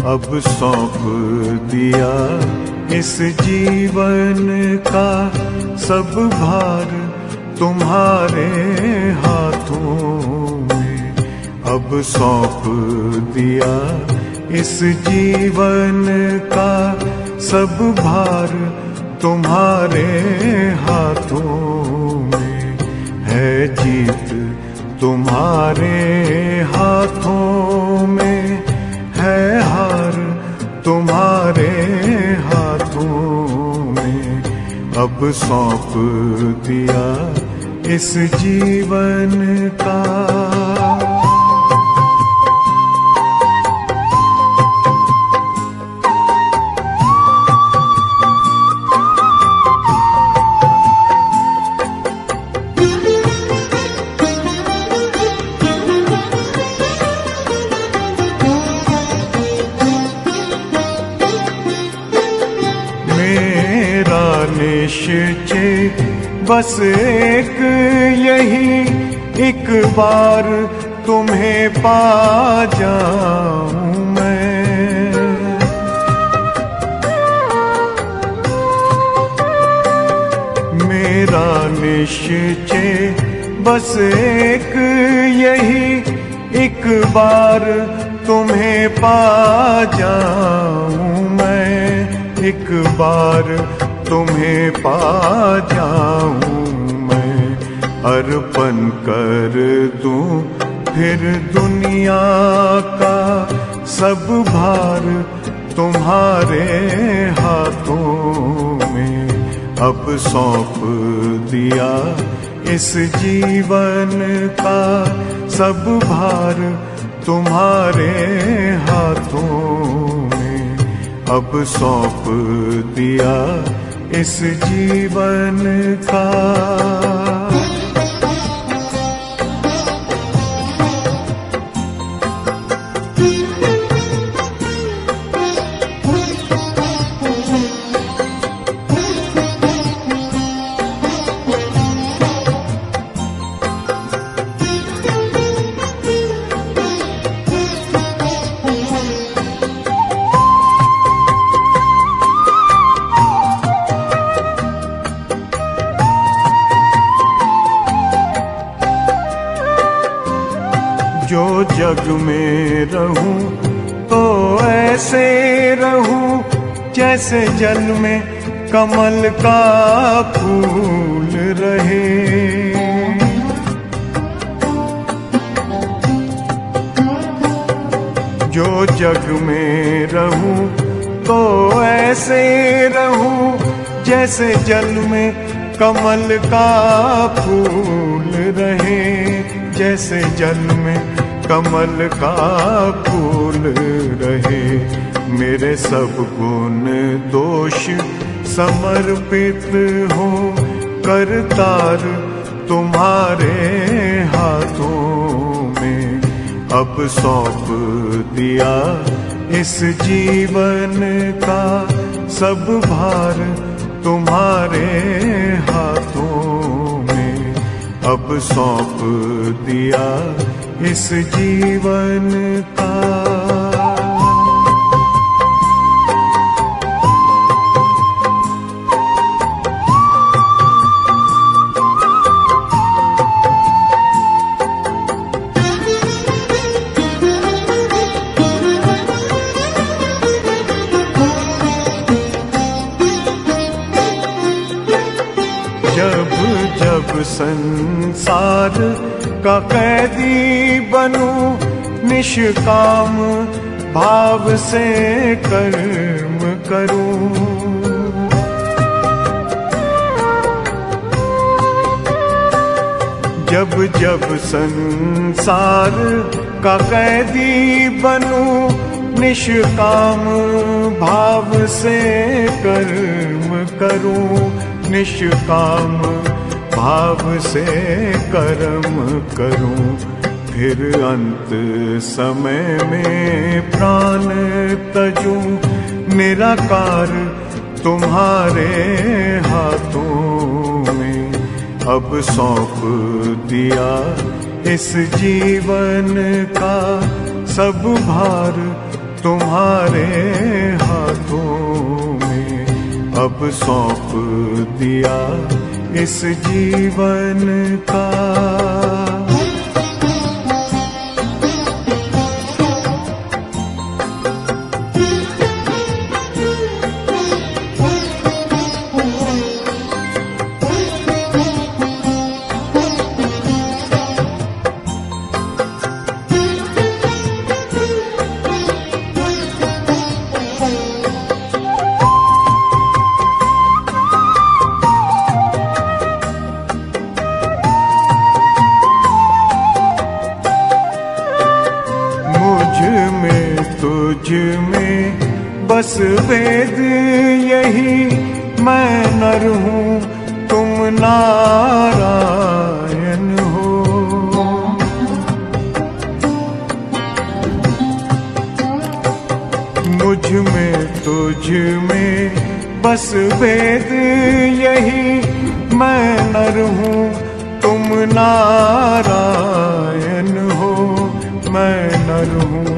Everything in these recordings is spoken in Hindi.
अब सौंप दिया इस जीवन का सब भार तुम्हारे हाथों में। अब सौंप दिया इस जीवन का सब भार तुम्हारे हाथों में। है जीत तुम्हारे हाथों में, है हार तुम्हारे हाथों में। अब सौंप दिया इस जीवन का। मेरा निश्चय बस एक यही, एक बार तुम्हें पा जाऊं मैं। मेरा निश्चय बस एक यही, एक बार तुम्हें पा जाऊं मैं। एक बार तुम्हें पा जाऊं मैं। अर्पण कर दूं फिर दुनिया का सब भार तुम्हारे हाथों में। अब सौंप दिया इस जीवन का सब भार तुम्हारे हाथों में। अब सौंप दिया इस जीवन का। जो जग में रहूं तो ऐसे रहूं जैसे जल में कमल का फूल रहे। जो जग में रहूं तो ऐसे रहूं जैसे जल में कमल का फूल रहे। जैसे जल में कमल का फूल रहे। मेरे सब गुण दोष समर्पित हो करतार तुम्हारे हाथों में। अब सौंप दिया इस जीवन का सब भार तुम्हारे हाथों में। अब सौंप दिया इस जीवन का। जब जब संसार का कैदी बनूं निष्काम भाव से कर्म करूं। जब जब संसार का कैदी बनूं निष्काम भाव से कर्म करूं। निष्काम भाव से कर्म करूं। फिर अंत समय में प्राण तजूं निराकार तुम्हारे हाथों में। अब सौंप दिया इस जीवन का सब भार तुम्हारे हाथों में, अब सौंप दिया इस जीवन का। तुझ में बस वेद यही, मैं नर हूँ तुम नारायण हो। मुझ में तुझ में बस वेद यही, मैं नर हूँ तुम नारायण हो। मैं नर हूँ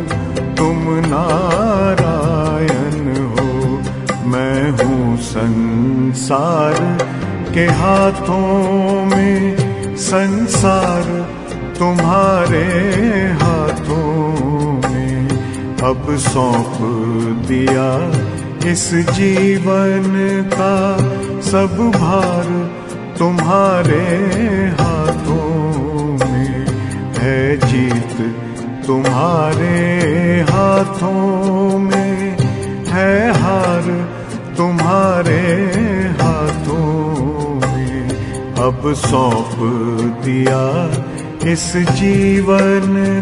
तुम नारायण हो। मैं हूँ संसार के हाथों में, संसार तुम्हारे हाथों में, अब सौंप दिया इस जीवन का सब भार तुम्हारे हाथों में। है जीत तुम्हारे हाथों में, है हार तुम्हारे हाथों में, अब सौंप दिया इस जीवन